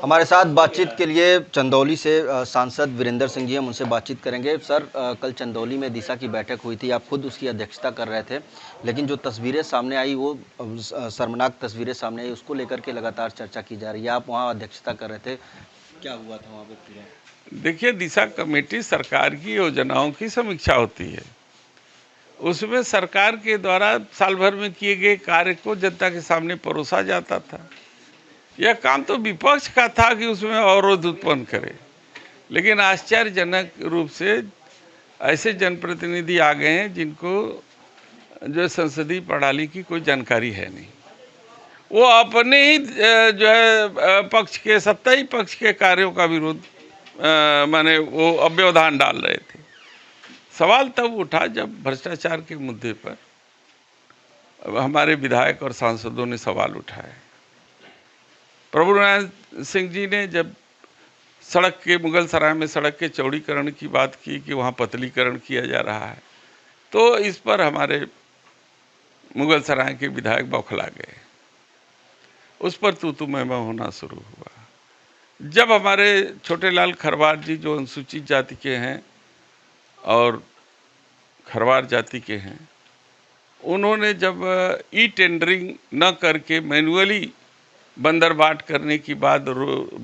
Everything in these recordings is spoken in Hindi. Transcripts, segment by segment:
हमारे साथ बातचीत के लिए चंदौली से सांसद वीरेंद्र सिंह जी, हम उनसे बातचीत करेंगे। सर, कल चंदौली में दिशा की बैठक हुई थी, आप खुद उसकी अध्यक्षता कर रहे थे, लेकिन जो तस्वीरें सामने आई वो शर्मनाक तस्वीरें सामने आई, उसको लेकर के लगातार चर्चा की जा रही है। आप वहाँ अध्यक्षता कर रहे थे, क्या हुआ था वहाँ पे पूरा? देखिए, दिशा कमेटी सरकार की योजनाओं की समीक्षा होती है। उसमें सरकार के द्वारा साल भर में किए गए कार्य को जनता के सामने परोसा जाता था। यह काम तो विपक्ष का था कि उसमें अवरोध उत्पन्न करे, लेकिन आश्चर्यजनक रूप से ऐसे जनप्रतिनिधि आ गए हैं जिनको जो संसदीय प्रणाली की कोई जानकारी है नहीं। वो अपने ही जो है पक्ष के, सत्ताई पक्ष के कार्यों का विरोध माने वो अव्यवधान डाल रहे थे। सवाल तब उठा जब भ्रष्टाचार के मुद्दे पर हमारे विधायक और सांसदों ने सवाल उठाए। प्रभु नारायण सिंह जी ने जब सड़क के, मुगल सराय में सड़क के चौड़ीकरण की बात की कि वहाँ पतलीकरण किया जा रहा है, तो इस पर हमारे मुगल सराय के विधायक बौखला गए। उस पर तू मैं होना शुरू हुआ। जब हमारे छोटेलाल खरवार जी, जो अनुसूचित जाति के हैं और खरवार जाति के हैं, उन्होंने जब ई टेंडरिंग न करके मैनुअली बंदरबाट करने की बात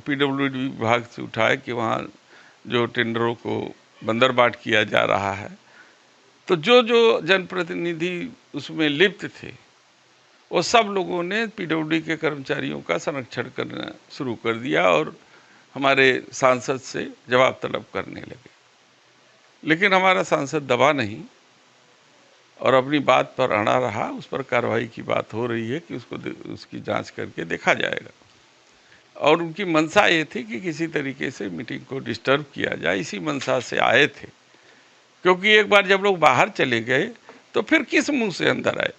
पीडब्ल्यूडी विभाग से उठाए कि वहाँ जो टेंडरों को बंदरबाट किया जा रहा है, तो जो जो जनप्रतिनिधि उसमें लिप्त थे वो सब लोगों ने पीडब्ल्यूडी के कर्मचारियों का संरक्षण करना शुरू कर दिया और हमारे सांसद से जवाब तलब करने लगे। लेकिन हमारा सांसद दबा नहीं और अपनी बात पर अड़ा रहा। उस पर कार्रवाई की बात हो रही है कि उसकी जांच करके देखा जाएगा। और उनकी मंशा ये थी कि किसी तरीके से मीटिंग को डिस्टर्ब किया जाए, इसी मंशा से आए थे। क्योंकि एक बार जब लोग बाहर चले गए तो फिर किस मुंह से अंदर आए।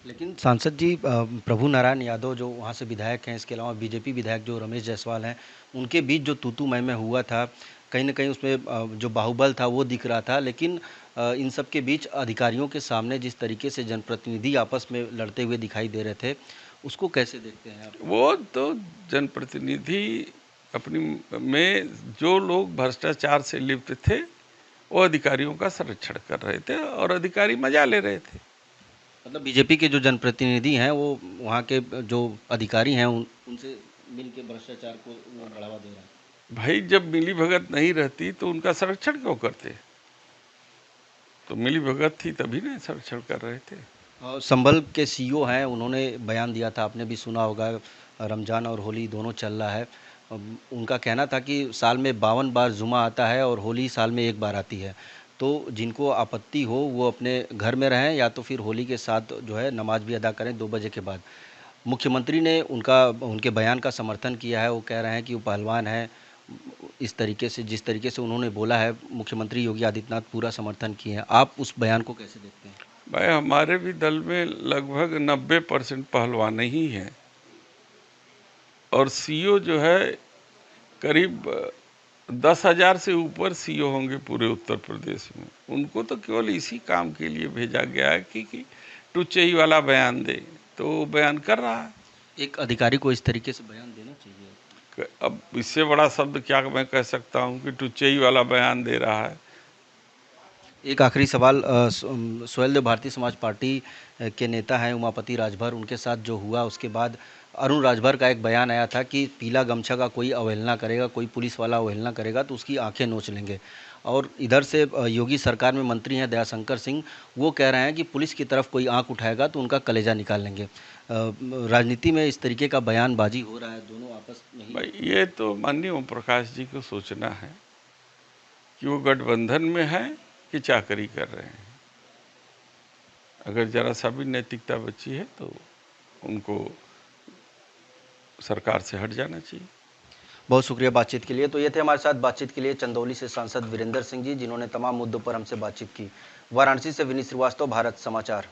लेकिन सांसद जी, प्रभु नारायण यादव जो वहाँ से विधायक हैं, इसके अलावा बीजेपी विधायक जो रमेश जायसवाल हैं, उनके बीच जो तू मैं हुआ था, कहीं ना कहीं उसमें जो बाहुबल था वो दिख रहा था। लेकिन इन सब के बीच अधिकारियों के सामने जिस तरीके से जनप्रतिनिधि आपस में लड़ते हुए दिखाई दे रहे थे, उसको कैसे देखते हैं आप? वो तो जनप्रतिनिधि अपनी में जो लोग भ्रष्टाचार से लिप्त थे वो अधिकारियों का संरक्षण कर रहे थे और अधिकारी मजा ले रहे थे। मतलब बीजेपी के जो जनप्रतिनिधि हैं वो वहाँ के जो अधिकारी हैं उनसे मिल के भ्रष्टाचार को वो बढ़ावा दे रहा है। भाई, जब मिली भगत नहीं रहती तो उनका संरक्षण क्यों करते? तो मिली भगत थी तभी ना संरक्षण कर रहे थे। संभल के सीईओ हैं, उन्होंने बयान दिया था, आपने भी सुना होगा। रमज़ान और होली दोनों चल रहा है। उनका कहना था कि साल में 52 बार जुमा आता है और होली साल में एक बार आती है। तो जिनको आपत्ति हो वो अपने घर में रहें या तो फिर होली के साथ जो है नमाज भी अदा करें 2 बजे के बाद। मुख्यमंत्री ने उनके बयान का समर्थन किया है। वो कह रहे हैं कि वो पहलवान हैं। इस तरीके से, जिस तरीके से उन्होंने बोला है, मुख्यमंत्री योगी आदित्यनाथ पूरा समर्थन किए हैं। आप उस बयान को कैसे देखते हैं? भाई, हमारे भी दल में लगभग 90% पहलवान ही हैं और सीईओ जो है करीब 10,000 से ऊपर सीईओ होंगे पूरे उत्तर प्रदेश में। उनको तो केवल इसी काम के लिए भेजा गया है कि टुच्चई वाला बयान दे, तो वो बयान कर रहा है। एक अधिकारी को इस तरीके से बयान देना चाहिए। अब इससे बड़ा शब्द क्या मैं कह सकता हूँ कि टुच्चई वाला बयान दे रहा है। एक आखिरी सवाल, सुहेलदेव भारतीय समाज पार्टी के नेता हैं उमापति राजभर, उनके साथ जो हुआ उसके बाद अरुण राजभर का एक बयान आया था कि पीला गमछा का कोई अवहेलना करेगा, कोई पुलिस वाला अवहेलना करेगा तो उसकी आंखें नोच लेंगे। और इधर से योगी सरकार में मंत्री हैं दयाशंकर सिंह, वो कह रहे हैं कि पुलिस की तरफ कोई आंख उठाएगा तो उनका कलेजा निकाल लेंगे। राजनीति में इस तरीके का बयानबाजी हो रहा है, दोनों आपस में ही। भाई, ये तो माननीय ओम प्रकाश जी को सोचना है कि वो गठबंधन में है कि चाकरी कर रहे हैं। अगर जरा सा भी नैतिकता बची है तो उनको सरकार से हट जाना चाहिए। बहुत शुक्रिया बातचीत के लिए। तो ये थे हमारे साथ बातचीत के लिए चंदौली से सांसद वीरेंद्र सिंह जी, जिन्होंने तमाम मुद्दों पर हमसे बातचीत की। वाराणसी से विनीत श्रीवास्तव, भारत समाचार।